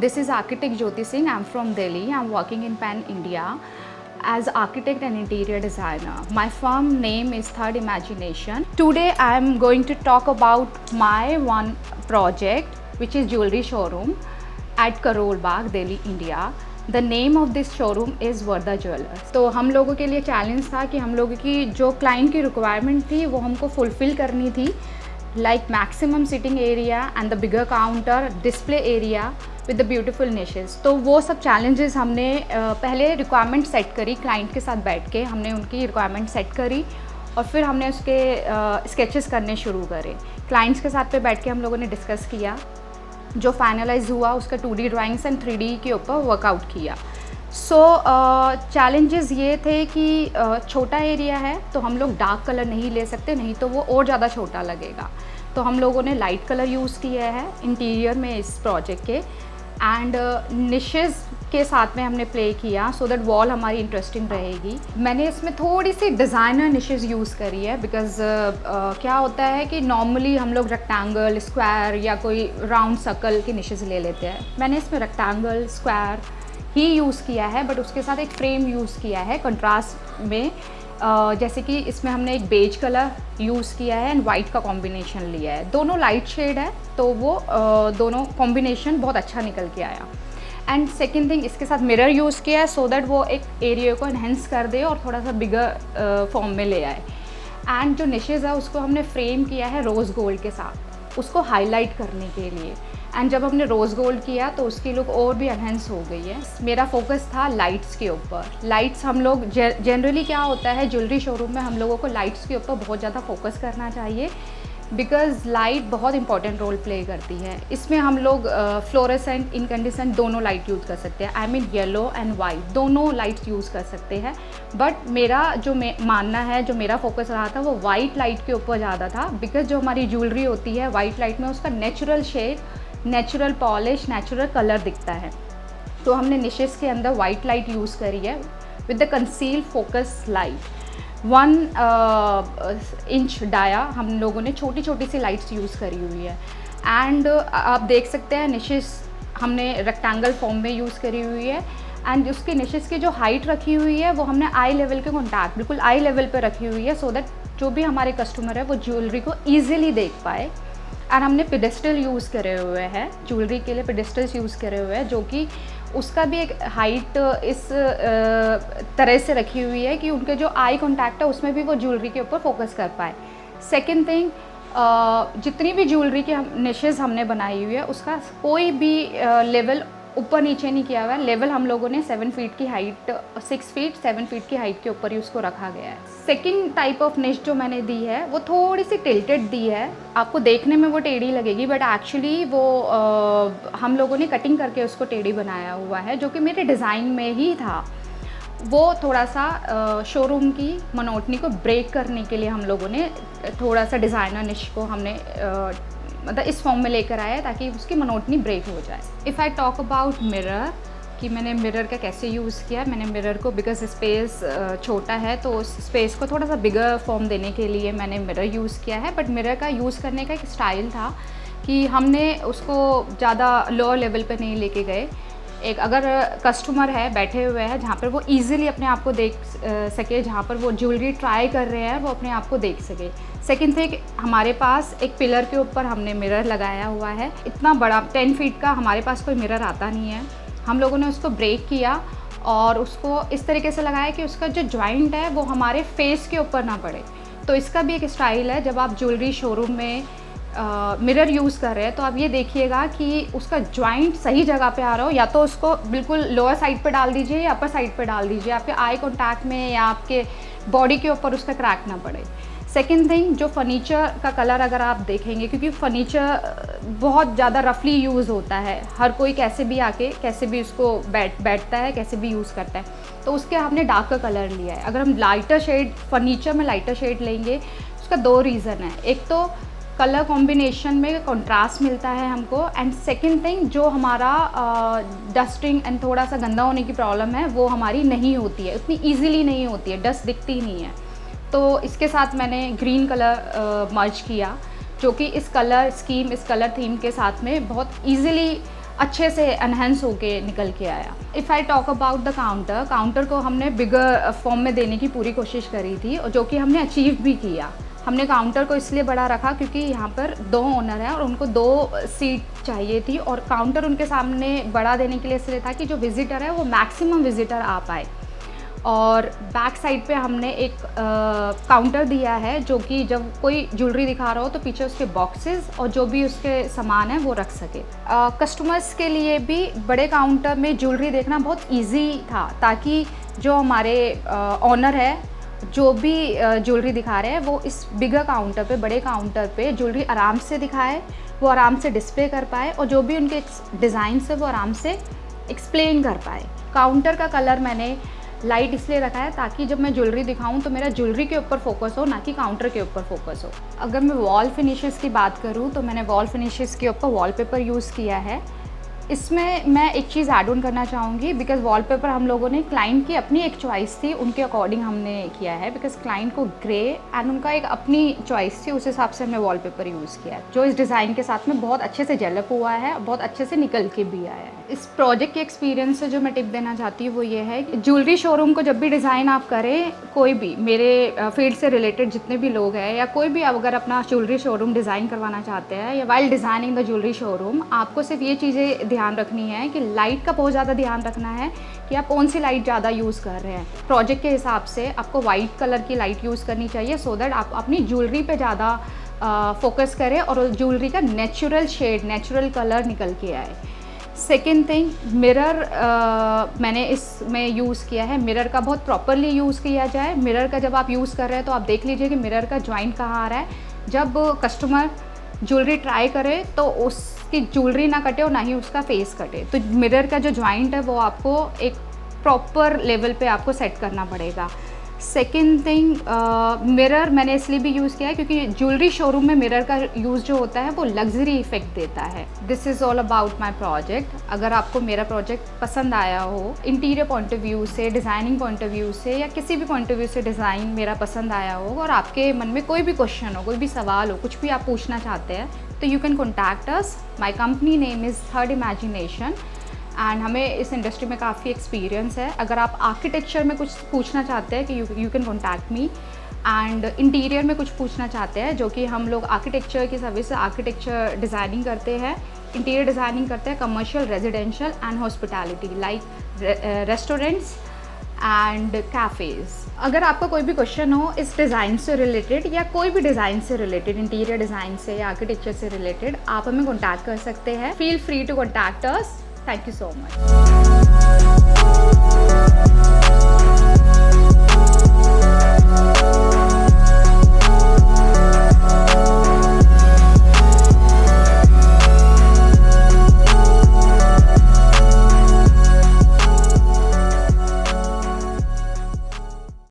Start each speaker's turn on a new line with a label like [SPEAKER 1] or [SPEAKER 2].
[SPEAKER 1] This is architect Jyoti Singh. I'm from Delhi. I'm working in Pan India as architect and interior designer. My firm name is Third Imagination. Today I'm going to talk about my one project, which is jewelry showroom at Karol Bagh, Delhi, India. The name of this showroom is Warda jewellers. तो हम लोगों के लिए challenge था कि हम लोगों की जो क्लाइंट की रिक्वायरमेंट थी वो हमको फुलफ़िल करनी थी, like maximum sitting area and the bigger counter, display area with the beautiful niches. तो वो सब चैलेंजेस हमने पहले रिक्वायरमेंट सेट करी, क्लाइंट के साथ बैठ के हमने उनकी रिक्वायरमेंट सेट करी और फिर हमने उसके स्केचेस करने शुरू करे। क्लाइंट्स के साथ पे बैठ के हम लोगों ने डिस्कस किया, जो फाइनलाइज हुआ उसका 2D ड्राइंग्स एंड 3D के ऊपर वर्कआउट किया। चैलेंजेस ये थे कि छोटा एरिया है तो हम लोग डार्क कलर नहीं ले सकते, नहीं तो वो और ज़्यादा छोटा लगेगा। तो हम लोगों ने लाइट कलर यूज़ किया है इंटीरियर में इस प्रोजेक्ट के, एंड निशेस के साथ में हमने प्ले किया सो दैट वॉल हमारी इंटरेस्टिंग रहेगी। मैंने इसमें थोड़ी सी डिज़ाइनर निशेस यूज़ करी है बिकॉज क्या होता है कि नॉर्मली हम लोग रेक्टेंगल, स्क्वायर या कोई राउंड सर्कल की निशेस ले लेते हैं। मैंने इसमें रेक्टेंगल, स्क्वायर ही यूज़ किया है, बट उसके साथ एक फ्रेम यूज़ किया है कंट्रास्ट में। जैसे कि इसमें हमने एक बेज कलर यूज़ किया है एंड वाइट का कॉम्बिनेशन लिया है। दोनों लाइट शेड है तो वो दोनों कॉम्बिनेशन बहुत अच्छा निकल के आया। एंड सेकेंड थिंग, इसके साथ मिरर यूज़ किया है सो दैट वो एक एरिया को एनहेंस कर दे और थोड़ा सा बिगर फॉर्म में ले आए। एंड जो निशेज़ है उसको हमने फ्रेम किया है रोज़ गोल्ड के साथ, उसको हाईलाइट करने के लिए। एंड जब हमने रोज़ गोल्ड किया तो उसकी लुक और भी एनहेंस हो गई है। मेरा फोकस था लाइट्स के ऊपर। लाइट्स हम लोग जनरली क्या होता है ज्वेलरी शोरूम में हम लोगों को लाइट्स के ऊपर बहुत ज़्यादा फोकस करना चाहिए बिकॉज़ लाइट बहुत इंपॉर्टेंट रोल प्ले करती है। इसमें हम लोग फ्लोरेसेंट, इनकैंडेसेंट दोनों लाइट यूज़ कर सकते हैं। I mean yellow and white दोनों लाइट्स यूज़ कर सकते हैं, बट मेरा जो मानना है, जो मेरा फोकस रहा था वो वाइट लाइट के ऊपर ज़्यादा था बिकॉज़ जो हमारी ज्वेलरी होती है वाइट लाइट में उसका natural shade, natural polish, natural colour दिखता है। तो हमने निशेस के अंदर वाइट लाइट यूज़ करी है with the conceal focus light. 1 inch dia हम लोगों ने छोटी छोटी सी लाइट्स यूज़ करी हुई है। एंड आप देख सकते हैं निशेस हमने रेक्टेंगल फॉर्म में यूज़ करी हुई है। एंड उसकी निशेस की जो हाइट रखी हुई है वो हमने आई लेवल के कॉन्टैक्ट, बिल्कुल आई लेवल पे रखी हुई है सो दैट जो भी हमारे कस्टमर है वो ज्वेलरी को ईजिली देख पाए। एंड हमने पेडेस्टल यूज़ करे हुए हैं, ज्वेलरी के लिए पेडेस्टल्स यूज़ करे हुए हैं, जो कि उसका भी एक हाइट इस तरह से रखी हुई है कि उनके जो आई कांटेक्ट है उसमें भी वो ज्वेलरी के ऊपर फोकस कर पाए। सेकंड थिंग, जितनी भी ज्वेलरी की निशेस हमने बनाई हुई है उसका कोई भी लेवल ऊपर नीचे नहीं किया हुआ है। लेवल हम लोगों ने 7 फीट की हाइट, 6 फीट 7 फीट की हाइट के ऊपर ही उसको रखा गया है। सेकंड टाइप ऑफ निश जो मैंने दी है वो थोड़ी सी टिल्टेड दी है। आपको देखने में वो टेढ़ी लगेगी बट एक्चुअली वो हम लोगों ने कटिंग करके उसको टेढ़ी बनाया हुआ है, जो कि मेरे डिज़ाइन में ही था। वो थोड़ा सा शोरूम की मोनोटनी को ब्रेक करने के लिए हम लोगों ने थोड़ा सा डिज़ाइनर निश को हमने मतलब इस फॉर्म में लेकर आया है ताकि उसकी मोनोटनी ब्रेक हो जाए। If I talk about mirror कि मैंने मिरर का कैसे यूज़ किया, मैंने मिरर को बिकॉज स्पेस छोटा है तो उस स्पेस को थोड़ा सा बिगर फॉर्म देने के लिए मैंने मिरर यूज़ किया है। बट मिरर का यूज़ करने का एक स्टाइल था कि हमने उसको ज़्यादा लोअर लेवल पे नहीं लेके गए। एक अगर कस्टमर है बैठे हुए हैं जहाँ पर वो इजीली अपने आप को देख सके, जहाँ पर वो ज्वेलरी ट्राई कर रहे हैं वो अपने आप को देख सके। सेकंड थिंग, हमारे पास एक पिलर के ऊपर हमने मिरर लगाया हुआ है। इतना बड़ा 10 फीट का हमारे पास कोई मिरर आता नहीं है। हम लोगों ने उसको ब्रेक किया और उसको इस तरीके से लगाया कि उसका जो जॉइंट है वो हमारे फेस के ऊपर ना पड़े। तो इसका भी एक स्टाइल है, जब आप ज्वेलरी शोरूम में मिरर यूज़ कर रहे हैं तो आप ये देखिएगा कि उसका जॉइंट सही जगह पे आ रहा हो, या तो उसको बिल्कुल लोअर साइड पे डाल दीजिए या अपर साइड पे डाल दीजिए, आपके आई कांटेक्ट में या आपके बॉडी के ऊपर उसका क्रैक ना पड़े। सेकेंड थिंग, जो फर्नीचर का कलर अगर आप देखेंगे, क्योंकि फर्नीचर बहुत ज़्यादा रफली यूज़ होता है, हर कोई कैसे भी आके कैसे भी उसको बैठता है, कैसे भी यूज़ करता है, तो उसके हमने डार्कर कलर लिया है। अगर हम लाइटर शेड फर्नीचर में लाइटर शेड लेंगे उसका 2 रीज़न है। एक तो कलर कॉम्बिनेशन में कंट्रास्ट मिलता है हमको, एंड सेकंड थिंग जो हमारा डस्टिंग एंड थोड़ा सा गंदा होने की प्रॉब्लम है वो हमारी नहीं होती है, उतनी इजीली नहीं होती है, डस्ट दिखती नहीं है। तो इसके साथ मैंने ग्रीन कलर मर्ज किया, जो कि इस कलर स्कीम, इस कलर थीम के साथ में बहुत ईजिली अच्छे से एनहेंस होके निकल के आया। If I talk about the counter को हमने बिगर फॉर्म में देने की पूरी कोशिश करी थी, और जो कि हमने अचीव भी किया। हमने काउंटर को इसलिए बड़ा रखा क्योंकि यहाँ पर 2 ओनर हैं और उनको 2 सीट चाहिए थी, और काउंटर उनके सामने बड़ा देने के लिए इसलिए था कि जो विज़िटर है वो मैक्सिमम विज़िटर आ पाए। और बैक साइड पे हमने एक काउंटर दिया है, जो कि जब कोई ज्वेलरी दिखा रहा हो तो पीछे उसके बॉक्सेस और जो भी उसके सामान है वो रख सके। कस्टमर्स के लिए भी बड़े काउंटर में ज्वेलरी देखना बहुत इजी था, ताकि जो हमारे ऑनर है जो भी ज्वेलरी दिखा रहे हैं वो इस बिगर काउंटर पे, बड़े काउंटर पे ज्वेलरी आराम से दिखाए, वो आराम से डिस्प्ले कर पाए, और जो भी उनके डिज़ाइन है वो आराम से एक्सप्लेन कर पाए। काउंटर का कलर मैंने लाइट इसलिए रखा है ताकि जब मैं ज्वेलरी दिखाऊं तो मेरा ज्वेलरी के ऊपर फोकस हो, ना कि काउंटर के ऊपर फोकस हो। अगर मैं वॉल फिनिशेस की बात करूं तो मैंने वॉल फिनिशेस के ऊपर वॉलपेपर यूज़ किया है। इसमें मैं एक चीज़ ऐड ऑन करना चाहूँगी, बिकॉज़ वॉलपेपर हम लोगों ने क्लाइंट की अपनी एक चॉइस थी, उनके अकॉर्डिंग हमने किया है, बिकॉज़ क्लाइंट को ग्रे एंड उनका एक अपनी चॉइस थी, उस हिसाब से हमने वॉलपेपर यूज़ किया है, जो इस डिज़ाइन के साथ में बहुत अच्छे से जेलअप हुआ है, बहुत अच्छे से निकल के भी आया है। इस प्रोजेक्ट के एक्सपीरियंस से जो मैं टिप देना चाहती हूँ वो ये है कि ज्वेलरी शोरूम को जब भी डिज़ाइन आप करें, कोई भी मेरे फील्ड से रिलेटेड जितने भी लोग हैं या कोई भी अगर अपना ज्वेलरी शोरूम डिज़ाइन करवाना चाहते हैं, या while designing the jewellery showroom, आपको सिर्फ ये चीज़ें ध्यान रखनी है कि लाइट का बहुत ज़्यादा ध्यान रखना है कि आप कौन सी लाइट ज़्यादा यूज़ कर रहे हैं। प्रोजेक्ट के हिसाब से आपको वाइट कलर की लाइट यूज़ करनी चाहिए, सो दैट आप अपनी ज्वेलरी पे ज़्यादा फोकस करें और ज्वेलरी का नेचुरल शेड, नेचुरल कलर निकल के आए। सेकेंड थिंग, मिरर मैंने इसमें यूज़ किया है। मिरर का बहुत प्रॉपरली यूज़ किया जाए। मिरर का जब आप यूज़ कर रहे हैं तो आप देख लीजिए कि मिरर का जॉइंट कहाँ आ रहा है। जब कस्टमर ज्वेलरी ट्राई करे तो उसकी ज्वेलरी ना कटे और ना ही उसका फेस कटे, तो मिरर का जो जॉइंट है वो आपको एक प्रॉपर लेवल पे आपको सेट करना पड़ेगा। सेकेंड थिंग, मिरर मैंने इसलिए भी यूज़ किया है क्योंकि ज्वेलरी शोरूम में मिरर का यूज़ जो होता है वो लग्जरी इफेक्ट देता है। This is all about my project. अगर आपको मेरा प्रोजेक्ट पसंद आया हो, इंटीरियर पॉइंट ऑफ व्यू से, डिज़ाइनिंग पॉइंट ऑफ व्यू से, या किसी भी पॉइंट ऑफ व्यू से डिज़ाइन मेरा पसंद आया हो, और आपके मन में कोई भी क्वेश्चन हो, कोई भी सवाल हो, कुछ भी आप पूछना चाहते हैं, तो you can contact us. My company name is third imagination and हमें इस इंडस्ट्री में काफ़ी एक्सपीरियंस है। अगर आप आर्किटेक्चर में कुछ पूछना चाहते हैं कि you can contact me, and interior में कुछ पूछना चाहते हैं, जो कि हम लोग आर्किटेक्चर की सर्विस से आर्किटेक्चर डिज़ाइनिंग करते हैं, इंटीरियर डिज़ाइनिंग करते हैं, commercial, residential and hospitality like restaurants and cafes. अगर आपका कोई भी क्वेश्चन हो इस डिज़ाइन से रिलेटेड या कोई भी डिज़ाइन से रिलेटेड, इंटीरियर डिज़ाइन से या आर्किटेक्चर से रिलेटेड, आप हमें कॉन्टैक्ट कर सकते हैं। Feel free to contact us. Thank you so much.